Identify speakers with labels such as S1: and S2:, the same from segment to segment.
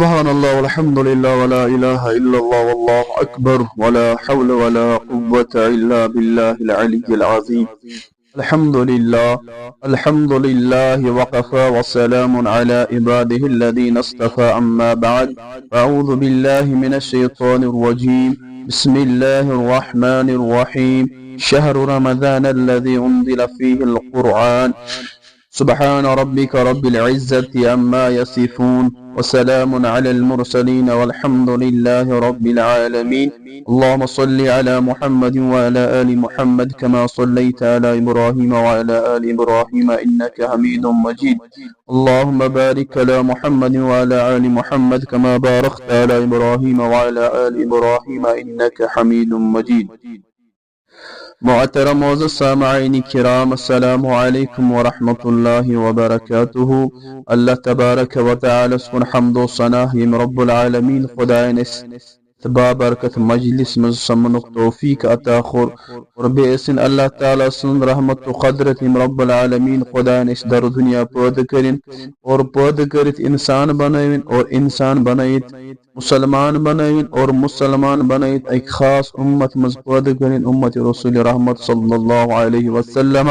S1: سبحان الله والحمد لله ولا إله إلا الله والله أكبر ولا حول ولا قوة إلا بالله العلي العظيم. الحمد لله وقفا وسلام على عباده الذين اصطفى. أما بعد، أعوذ بالله من الشيطان الرجيم. بسم الله الرحمن الرحيم. شهر رمضان الذي أنزل فيه القرآن. سبحان ربك رب العزة عما يصفون وسلام على المرسلين والحمد لله رب العالمين. اللهم صل على محمد وعلى آل محمد كما صليت على إبراهيم وعلى آل إبراهيم إنك حميد مجيد. اللهم بارك على محمد وعلى آل محمد كما باركت على إبراهيم وعلى آل إبراهيم إنك حميد مجيد. محترم معزز سامعین کرام، السلام علیکم ورحمۃ اللہ وبرکاتہ. اللہ تبارک و تعالی سن حمد و ثنا یم رب العالمین خدائن بابرکت مجلس مز سمنک توفیق عطا خور اور بیسن اللہ تعالی سن رحمت و قدرت یم رب العالمین خدائن اس در دنیا پود کرن اور پود کرت انسان بنائن اور انسان بنائت مسلمان بنائن اور مسلمان بنائت ایک خاص امت مز پود کرن، امت رسول رحمت صلی اللہ علیہ وسلم.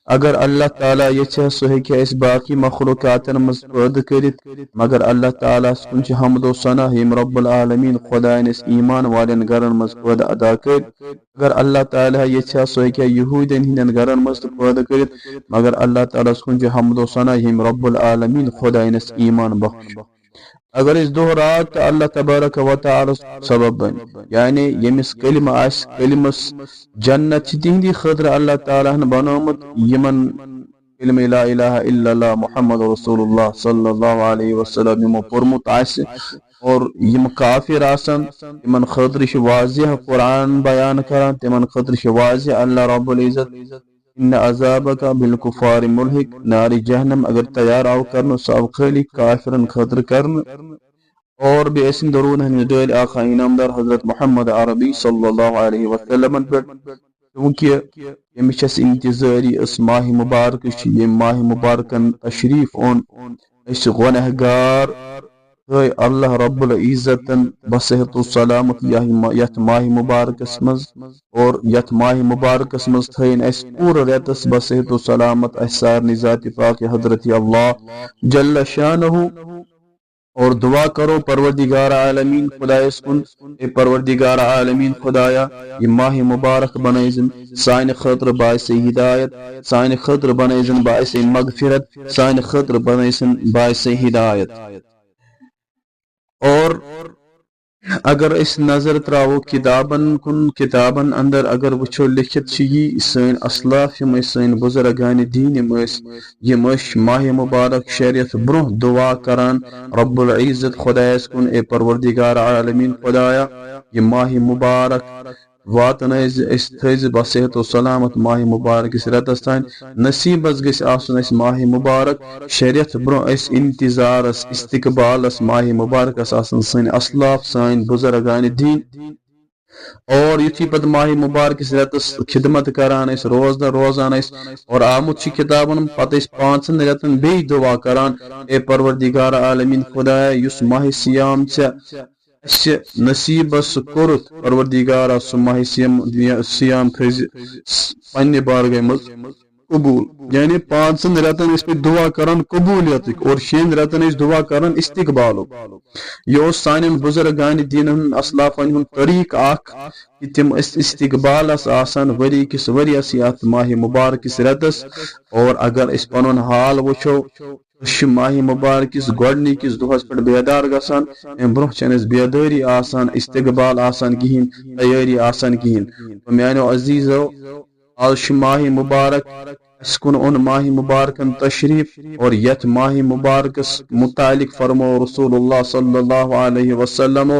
S1: اگر اللہ تعالیٰ یہ سہ اس باقی مخلوقات مز پود کرت، مگر اللہ تعالیٰ کن حمد و ثنا یم رب العالمین خدائن اس ایمان والن گرن مز پود ادا کر. اگر اللہ تعالیٰ یہ سہ یہودین ہندن گرن مز پود کرت، مگر اللہ تعالیٰ کن حمد و ثنا یم رب العالمین خدائن اس ایمان بخش. اگر اس دو رات اللہ تبارک و تعالی سبب بن، یعنی یمس کلمہ آس کلمس جنت تہندی خاطر اللہ تعالیٰ بنومت یمن کلمہ لا الہ الا اللہ محمد رسول اللہ صلی اللہ علیہ وسلم یمو پرمت آس اور یم کافر آسن تمن خاطر واضح قرآن بیان کران، تمن خاطر واضح اللہ رب العزت ان عذابک بالکفار ملحق نار جہنم اگر تیار آو کرن سو خالی کافرن خاطر کرن. اور بے اسم درود ہن آقا انعامدار حضرت محمد عربی صلی اللہ علیہ وسلم پر، کیونکہ یمچس انتظاری اس ماہ مبارک یم ماہ مبارکن تشریف اون اس گنہگار اللہ رب العزت بصحت و سلامت یت ماہ مبارکس مز اور یت ماہ مبارکس مز تھین اس پور ریتس بصحت و سلامت اس سارنی ذات پاک حضرت اللہ جل شانہ. اور دعا کرو پروردگار عالمین خدایس کن، اے پروردگار عالمین خدایا یہ ماہ مبارک بنائزن سائن خاطر باعث ہدایت، سائن خاطر بنائزن باعث مغفرت، سائن خاطر بنائزن باعث ہدایت. اور اگر اس نظر تراو کتابن کن، کتابن اندر اگر وچھو لکھت یہ سین اسلاف یم سین بزرگان دین یم ماہ مبارک شریعت برہ دعا کران رب العزت خدایس کن، اے پروردگار عالمین خدایا یہ ماہ مبارک واتن اس تھز بصحت و سلامت ماہ مبارک اس رتس تان نصیب گس آسن اس ماہ مبارک شریعت برو اس انتظار اس استقبال اس ماہ مبارک آسن سن اسلاف سان بزرگان دین. اور یتھی پت ماہ مبارک اس رتس خدمت کران اس روزان اس اور آمد کتابن پتہ اس 5 رتن بی دعا کران، اے پروردگار عالمین خدایا یس ماہ سیام نصیب کورت پروردگارا سہ ماہ سیام تھز پنہ بارگاہ مز قبول. یعنی 5 رتن اس پہ دعا کران قبولیت اور 6 رتن اس دعا کران استقبال. یہ سان بزرگان دین اسلافن ہند طریق اخ کہ تم استقبال آسان وری کس وریس یت ماہ مبارک اس رتس. اور اگر اس پن حال وچھو ماہ مبارکس گۄڈنِکِس دۄہس پٮ۪ٹھ بیدار گژھان، امہِ برونٛہہ چھنہٕ اَسہِ بیدٲری آسان، استقبال آسان کِہیٖنۍ، تیٲری آسان کِہیٖنۍ. تو میانیو عزیزو آز چھُ ماہ مبارک، اس کن اون ماہ مبارکن تشریف اور یت ماہ مبارکس متعلق فرمو رسول اللہ صلی اللہ علیہ وسلم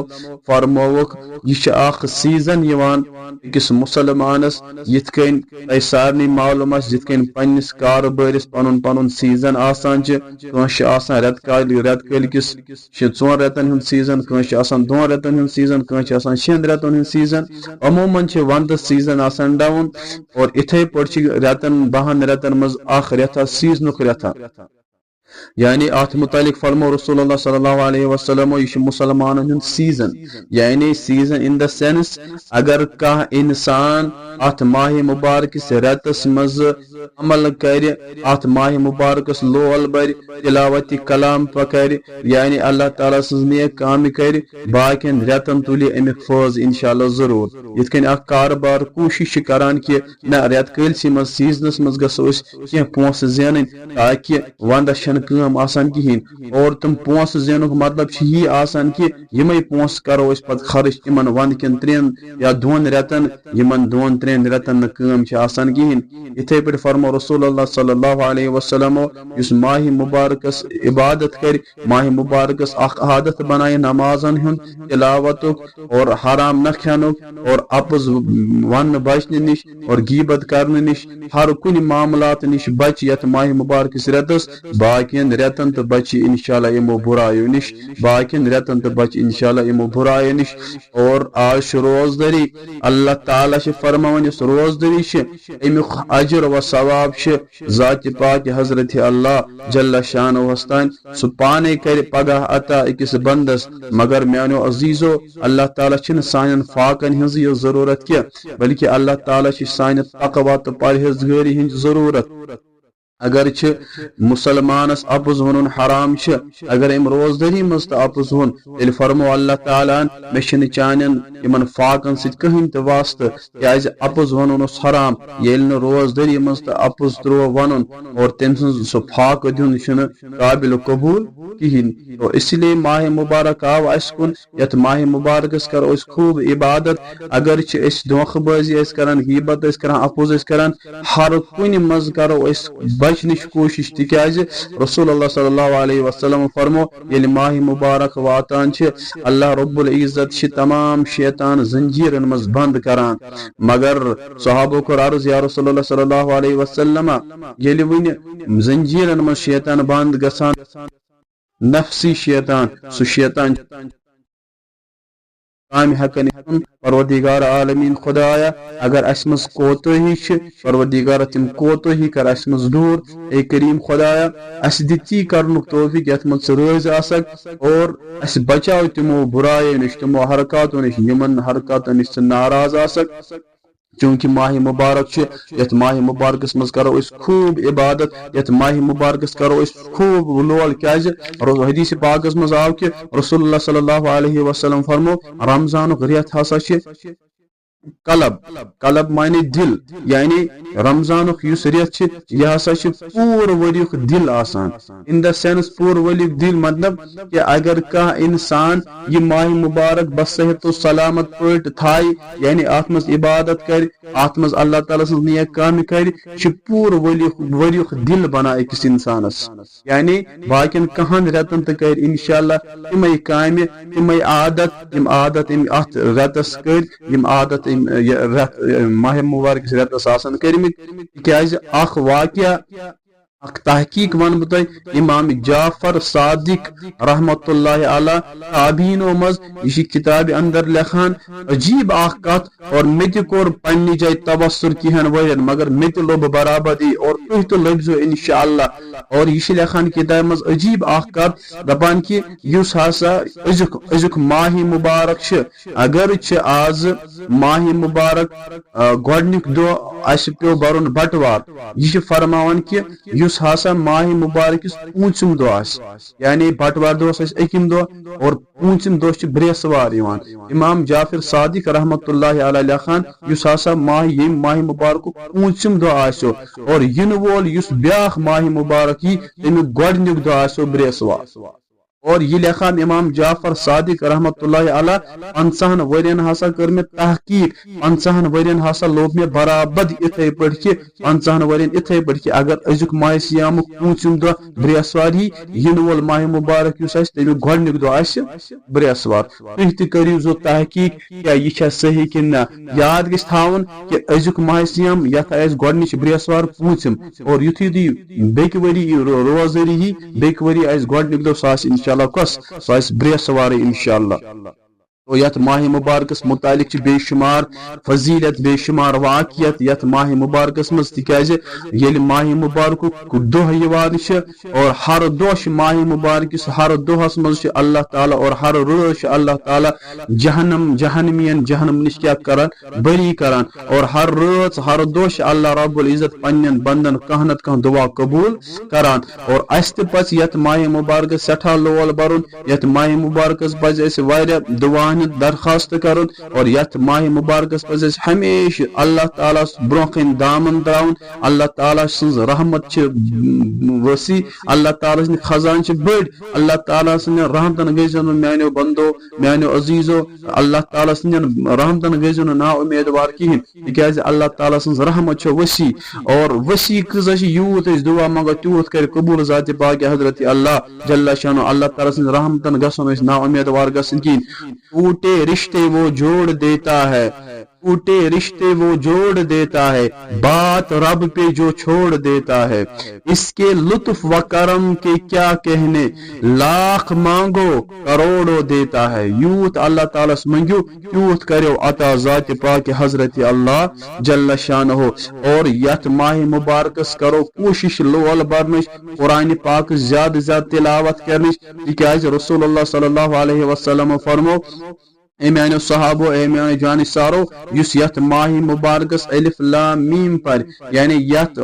S1: فرموک یہ اخ سیزن یوان اکس مسلمانس یت کن تہ سارنی معلوم آس یت کن پنس کاربارس پنن پنن سیزن آسان کانس آسان رت کال کس 4 رتن ہند سیزن، کانس آسان 2 رتن ہند سیزن، کانس آسان 6 رتن ہند سیزن. عموماً وندس سیزن آسان ڈاؤن اور اتھے پٲٹھۍ رتن 12 رتن مز اخ رتھا سیزنک رتھا. یعنی ات متعلق فرمو رسول اللہ صلی اللہ علیہ وسلم یہ مسلمان ہند سیزن یعنی سیزن ان دا سینس اگر کانٛہہ انسان ات ماہ مبارکس رتس مز عمل کر ات ماہ مبارکس لول بر تلاوت کلام پکر یعنی اللہ تعالیٰ سز نیک کام کر باقین رتن تلی امیک فوز انشاءاللہ ضرور یت کن اخ کاربار کوشش کران کہ نہ رت کلسی مز سیزنس مز گژھو کی پونس زینن تاکہ وندس چھن کٲم آسان کہین اور تم پونس زینک مطلب یہ آسان کہ یمے پونس کرو اس پت خرچ تمن وند کن 3 یا 2 رتن یمن 2-3 رتن کٲم چھ آسان کہین اتھے پہ فرمو رسول اللہ صلی اللہ علیہ وسلم اس ماہ مبارکس عبادت کر ماہ مبارکس اخ عادت بنائے نمازن ہند تلاوتک اور حرام نہ کھینک اور اپز ون بچنے نش اور غیبت کرنے نش ہر کن معاملات نش بچ یت ماہ مبارکس رتس باقین رتن تو بچ انشاءاللہ یمو برایو نش باقین رتن تو بچ انشاءاللہ یمو برایو نش اور آج روزدری اللہ تعالیٰ چھ فرمان اس روزدری چھ امیک اجر و ثواب چھ ذات پاک حضرت اللہ جل شانہ ہستان سہ پانے کر پگہ عطا اکس بندس مگر میانو عزیزو اللہ تعالیٰ چھن سانن فاقن ہنز یہ ضرورت کی بلکہ اللہ تعالیٰ چھ سانہ تقوی تو پرہیزگاری ہنز ضرورت اگر مسلمانس اپز ون حرام اگر ام روزدری مز اپز ون تیل فرمو اللہ تعالیٰ مے چانن ان فاقن سہین تہ واسطہ کیاز اپز ون حرام یل ن روزدری مز اپز ترو ون اور تم سن سہ فاق دن قابل قبول کہین تو اس لیے ماہ مبارک آو اس کن یت ماہ مبارکس کرو اس خوب عبادت اگر اس دھوکہ بازی کران غیبت کران اپوز کران ہر کن مز کرو اس بچنش کوشش تکیاز رسول اللہ صلی اللہ علیہ وسلم فرمو یل ماہ مبارک واتان اللہ رب العزت تمام شیطان زنجیرن مز بند کران مگر صحابہ کو عرض یا رسول اللہ صلی اللہ علیہ وسلم یل ون زنجیرن مز شیطان بند گسان نفسی شیطان سو شیطان کام ہکن پروردگار عالمین خدایا اگر اس مز کوتہی پروردگار تم کوتہی کر اس مز دور اے کریم خدایا اس دتی کرنک توفیق یت مز روز آسک اور اس بچاو تمو برائے نش تمو حرکاتو نش یمن حرکاتو نش ناراض آسک چونکہ ماہ مبارک یت ماہ مبارکس مز کرو اس خوب عبادت یت ماہ مبارکس کرو اس خوب لول کیاز حدیث پاکس مز آو کہ رسول اللہ صلی اللہ علیہ وسلم فرمو رمضان ریت ہسا قلب قلب معنی دل یعنی رمضان اس ریت یہ ہسا پور وریک دل آسان ان دا سینس پور وریک دل مطلب کہ اگر کا انسان یہ ماہ مبارک بس صحت و سلامت پٹ تھائی یعنی آت مز عبادت کر آت مز اللہ تعالیٰ سن نیک کام کر پور وریک دل بنا اکس انسانس یعنی باقین کہن رتن تو کر انشاءاللہ تمے کام تمے عادت یم عادت ات رتس کر یم عادت ماہ مبارک رتس آسان کرمت کیاز اخ واقعہ اخ تحقیق ون بہ امام جعفر صادق رحمت اللہ علیہ تابعینو مز یہ کتاب اندر لکھان عجیب اخ کت اور مت کور پنہ جائے تبصر کہن ورین مگر مت لوب برابری اور تھی تو لبزو انشاءاللہ اور یہ لکھان کتاب مز عجیب اخ کت دپان کہ اس ہسا ازک ماہ مبارک اگر آز ماہ مبارک گۄڈنیُک دۄہ اسہ پیو برن بٹوار یہ فرماوان کہ اس ہسا ماہ مبارکس پونچم دہ یعنی بٹوار دہ اکم دہ اور پونچم دہ بریسوار امام جعفر صادق رحمت اللہ علیہ لکھان اس ہسا ماہ مبارک پونچم دہ آسو اور ین وول اس بیاکھ ماہ مبارک یہ تمیک گۄڈنیُک دہ آسو بریسوار اور یہ لکھان امام جعفر صادق رحمت اللہ علیہ 50 ورین ہسا کر میں تحقیق 50 ورین ہسا لوگ میں برابر اتھے پٹ کہ 50 ورین اتھے پٹ کہ اگر ازک ماہ سیام پونچم دہ بریسوار ہی ین وول ماہ مبارک اس تمیک گۄڈنیُک دہ آسہ بریسوار تھی تہ کریو زو تحقیق کیا یہ صحیح کہ نہ یاد گژھِ تھاون کہ ازک ماہ سیام یتھ آس گۄڈنچ بریسوار پونچم اور یتھی تھی بیک وری روزدری ہی بیک وری آس گۄڈنیُک دہ سہ آسہ انشاءاللہ کس سہ آسہ بریسوار انشاءاللہ تو یت ماہ مبارکس متعلق بے شمار فضیلت بے شمار واقعیت یت ماہ مبارکس مز تکیازِ یل ماہ مبارک دہ یوان اور ہر دہ ماہ مبارکس ہر دہس مز اللہ تعالیٰ اور ہر رٲژ اللہ تعالیٰ جہنمین جہنم نش کیا کران بری کران اور ہر رٲژ ہر دہ اللہ رب العزت پنن بندن کانٛہہ نتہٕ کانٛہہ دعا قبول کران اور اس تہ پز یت ماہ مبارکس سٹھا لول برن یت ماہ مبارکس پز اسہ واریاہ دعا درخواست کرن اور یت ماہ مبارکس پز اسہ ہمیشہ اللہ تعالیٰ برونٛہہ کن دامن تراؤن اللہ تعالیٰ سٕنٛز رحمت چھ وسیع اللہ تعالیٰ سٕنٛدۍ خزان چھ بٔڑۍ اللہ تعالیٰ سٕنٛدٮ۪ن رحمتن گٔژھِو نہٕ میانیو بندو میانیو عزیزو اللہ تعالیٰ سٕنٛدٮ۪ن رحمتن گٔژھِو نہٕ نا امیدوار کہیٖنۍ تِکیازِ اللہ تعالیٰ سٕنٛز رحمت چھ وسیع اور وسیع کۭژاہ چھِ یوٗت أسۍ دعا منگو تیوٗت کرِ قبوٗل ذاتِ پاکِ حضرت اللہ جل شانہ اللہ تعالیٰ سٕنٛز رحمتن گژھو نہٕ أسۍ نا امیدوار گژھٕنۍ کہیٖنۍ ٹوٹے رشتے وہ جوڑ دیتا ہے ٹوٹے رشتے وہ جوڑ دیتا ہے بات رب پہ جو چھوڑ دیتا ہے اس کے لطف و کرم کے کیا کہنے لاکھ مانگو کروڑوں دیتا ہے یوت اللہ تعالیٰ منگیو تیوت کریو عطا ذات پاک حضرت اللہ جل شانہ اور یت ماہ مبارکس کرو کوشش لول برنش قرآن پاک زیادہ زیادہ تلاوت کرنش تکیاز رسول اللہ صلی اللہ علیہ وسلم فرمو اے میانو صحابو اے میانو جانسارو یس یت ماہ مبارکس الف لام میم پر یعنی یت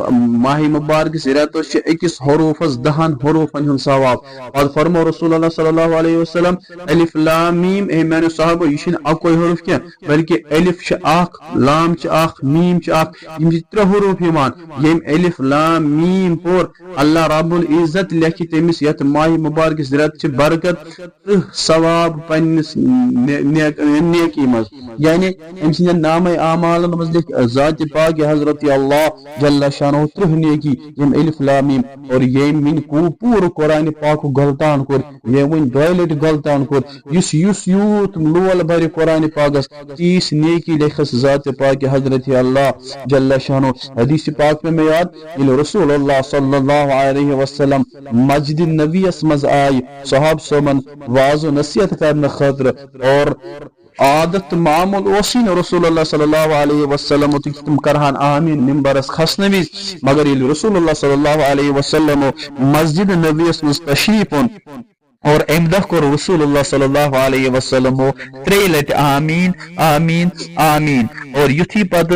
S1: ماہ مبارکس رتس اکس حروفس 10 حروفن ہن ثواب اور فرمو رسول اللہ صلی اللہ علیہ وسلم الف لام میم اے میانو صحابو یہ اکوئی حروف کیا بلکہ الف اخ لام اخ میم اخ یم 3 حروف یوان یم الف لام میم پور اللہ رب العزت لکھ تمس یت ماہ مبارکس رت برکت ثواب پنس نیکی مز یعنی ام سن نام اعمالن مز لکھ ذات پاک حضرت اللہ جل شانہ 3 نیکی یم الف لام میم اور یم من کو پور قرآن پاک غلطان کور یم ون دویلٹ غلطان کور یس یوت لول بر قرآن پاکس 30 نیکی لکھس ذات پاک حضرت اللہ جل شانہ حدیث پاک میں یاد رسول اللہ صلی اللہ علیہ وسلم مسجد نبی مز آئی صحاب سمن واض و نصیحت کرنے خاطر اور عادت معمول اوسین رسول اللہ صلی اللہ علیہ وسلم تم کرہان آمین ممبرس کھسنے وز مگر یہ رسول اللہ صلی اللہ علیہ وسلم مسجد نبی مز تشریف اور امدہ کو رسول اللہ صلی اللہ علیہ وسلم 3 لٹ آمین آمین آمین اور یتھی پت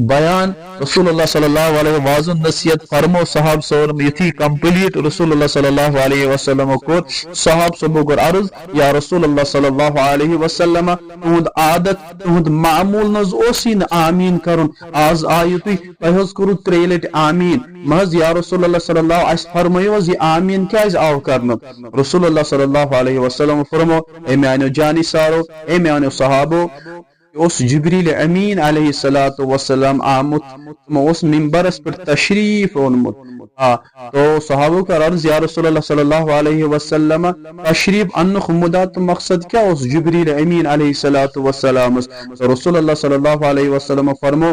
S1: بیان رسول اللہ صلی اللہ علیہ وسلم نصیحت فرمو صحاب صاحب یتھی کمپلیٹ رسول اللہ صلی اللہ علیہ وسلم کو صحاب صاحب کو عرض یا رسول اللہ صلی اللہ علیہ وسلم تہد عادت تہد معمول نز اوسین آمین کرن آز آیو تہ کرو 3 لٹ آمین محض یا رسول اللہ صلی اللہ علیہ وسلم فرمایو یہ آمین کیاز آو کرن رسول اللہ صلی اللہ علیہ وسلم فرمو اے میانو جانی سارو اے میانو صحابو اس جبریل امین علیہ الصلوۃ والسلام آمد اس ممبرس پر تشریف اونمت تو صحابہ کا عرض یا رسول اللہ صلی اللہ علیہ وسلم تشریف انخ مدات مقصد کیا اس جبریل امین علیہ الصلوۃ والسلام رسول اللہ صلی اللہ علیہ وسلم فرمو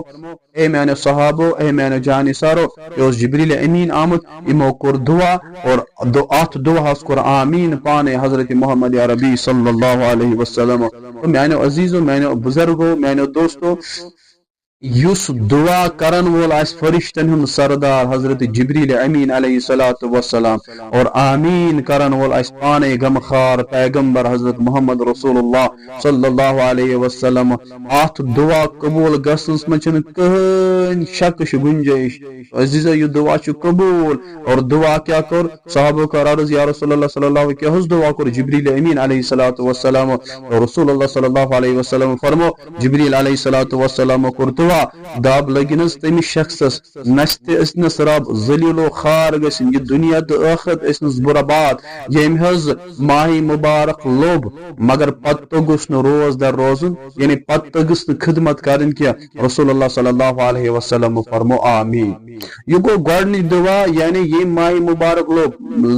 S1: اے میانو صحابو اے میانو جانسارو اس جبریل امین آمد امو کور دعا اور دعات دعا کور آمین پانے حضرت محمد عربی صلی اللہ علیہ وسلم تو میانو عزیزو میانو بزرگو میانو دوستو یس دعا کرن وول آس فرشتن ہند سردار حضرت جبریل امین علیہ الصلوۃ والسلام اور آمین کرن وول آس پانے غمخار پیغمبر حضرت محمد رسول اللہ صلی اللہ علیہ وسلم ات دعا قبول گژھنس من چھن کہن شک گنجائش عزیزو یہ دعا چھ قبول اور دعا کیا کر صحابہ کا عرض یا رسول اللہ صلی اللہ علیہ وسلم دعا کر جبریل امین علیہ الصلوۃ والسلام اور رسول اللہ صلی اللہ علیہ وسلم فرمو جبریل علیہ الصلوۃ والسلام کر دعا داب لگنس تمس شخصس نست اسنس رب ذلیل و خار گسن یہ دنیا تو آخرت اسنس برباد یم حض ماہ مبارک لوب مگر پت گس روز در روزن یعنی پت گس خدمت کرن کیا رسول اللہ صلی اللہ علیہ وسلم فرمو آمین یہ گو گوڑنی دعا یعنی یہ ماہ مبارک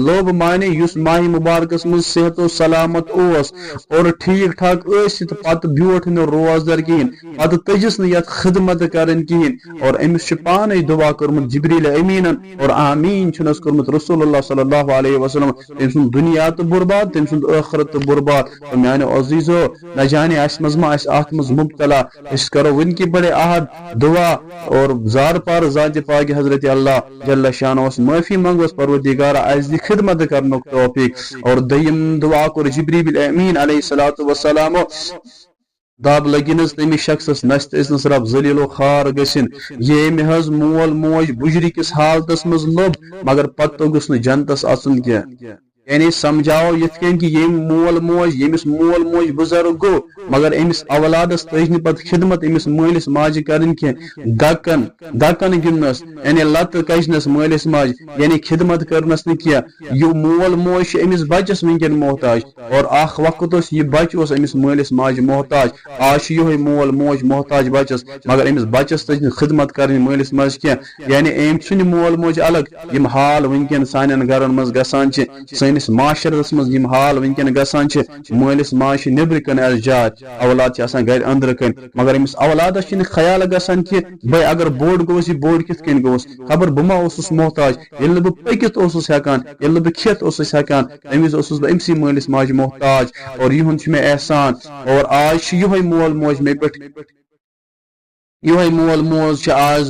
S1: لوب معنی یس ماہ مبارکس من صحت و سلامت اوس اور ٹھیک ٹھاک پت بیوٹ روز در کہین پت تجس یت خدمت خدمت کرن کہین اور امس پانے دعا کرمت جبریل امین اور آمین چھنس کرمت رسول اللہ صلی اللہ علیہ وسلم تم سن دنیا تو برباد تم سن آخرت تو برباد تو میانہ عزیزو نہ جانے اس مزما اس آت مز مبتلا اس کرو ون کی بڑے عہد دعا اور زار پار ذات پاک حضرت اللہ جل شانہ اس معافی منگوس پروردگار اس دی خدمت کرنک توفیق اور دیم دعا کر جبریل امین علیہ الصلوۃ والسلام داب لگنس تمس شخص نست اسنس رب ذلیل و خار گسن یہ محض مول موج بجری کس حالتس مز لوب مگر پتہ گس ن جنتس اچن کی یعنی سمجھاؤ یت کن کہ یہ مول موج یمس مول موج بزرگ گو مگر امس اولادس تجن پت خدمت امس مالس ماج کرن کی دکن گنس یعنی لت کشنس مالس ماج یعنی خدمت کرنس ن کی یہ مول موج امس بچس ونکن محتاج اور اخ وقت اس یہ بچ اس امس مالس ماج محتاج آج یہ مول موج محتاج بچس مگر امس بچس تجن خدمت کرن مالس ماج کی یعنی ام چھ مول موج الگ یم حال ونکن سانن گرن مز گسان چھ معاشرس مز یم حال ونکن گسان مالس ماج نبر کن الجاد اولاد آسان گر اندر کن مگر امس اولادس خیال گسان کہ بھائی اگر بوڑ گوس یہ بوڑ کت کن گوس خبر بہ ما اوسس محتاج یل بہ پکت اوسس ہیکان یل بہ کھیت اوسس ہیکان تمس اوسس بہ امسی مالس ماج محتاج اور یہن چھ مے احسان اور آج یہ مول موج مے پٹ یہ مول موج آج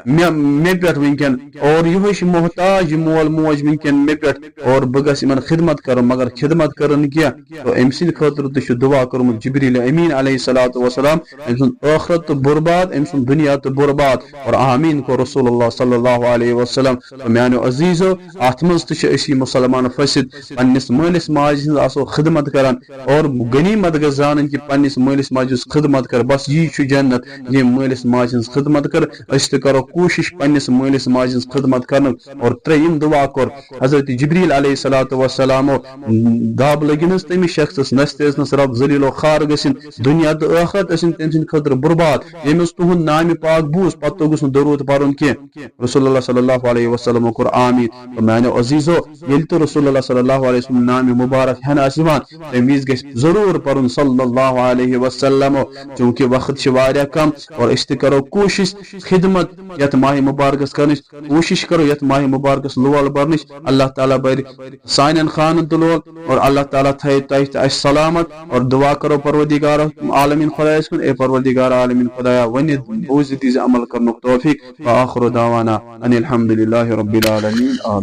S1: مے پہ ونکن اور یہ محتاج مول موج ونکن مے پہ اور بہ گس ان خدمت کر مگر خدمت کرن کی تو ام سند خاطر تہ دعا کرمت جبریل امین علیہ الصلوۃ والسلام ام سن آخرت تو برباد ام سن دنیا تو برباد اور آمین کو رسول اللہ صلی اللہ علیہ وسلم تو میانو عزیزو ات مز تہ اسی مسلمان فسد پنس مالس ماج ہند آسو خدمت کران اور غنیمت گژھِ زانن کہ پنس مالس ماجس خدمت کر بس یہ چھ جنت یہ مالس ماج ہز خدمت کر اس تہ کرو کوشش پنس مالس ماج ہز خدمت کرن اور تریم دعا کر حضرت جبریل علیہ الصلوۃ والسلام داب لگنس تمس شخص نست اسنس رب ذلیل و خار گسن دنیا تو آخرت اسن تم سند خاطر برباد یمس تہند نام پاک بوز پتہ گوس درود پرن کی رسول اللہ صلی اللہ علیہ وسلم کر آمین تو میانو عزیزو یل تو رسول اللہ صلی اللہ علیہ وسلم نام مبارک ہن اسمان تمیز گژھِ ضرور پرن صلی اللہ علیہ وسلم چونکہ وقت چھ واریاہ کم اور اس تہ کرو کوشش خدمت یت ماہ مبارکس کرنچ کوشش کرو یت ماہ مبارکس لول برنچ اللہ تعالیٰ بر سانن خانن تو لول اور اللہ تعالیٰ تھے تہ سلامت اور دعا کرو پروردگار عالمین خدایس کن اے پروردگار عالمین خدایا ون بوز دیز عمل کرنک توفیق وآخر دعوانا ان الحمد للہ رب العالمین آمین.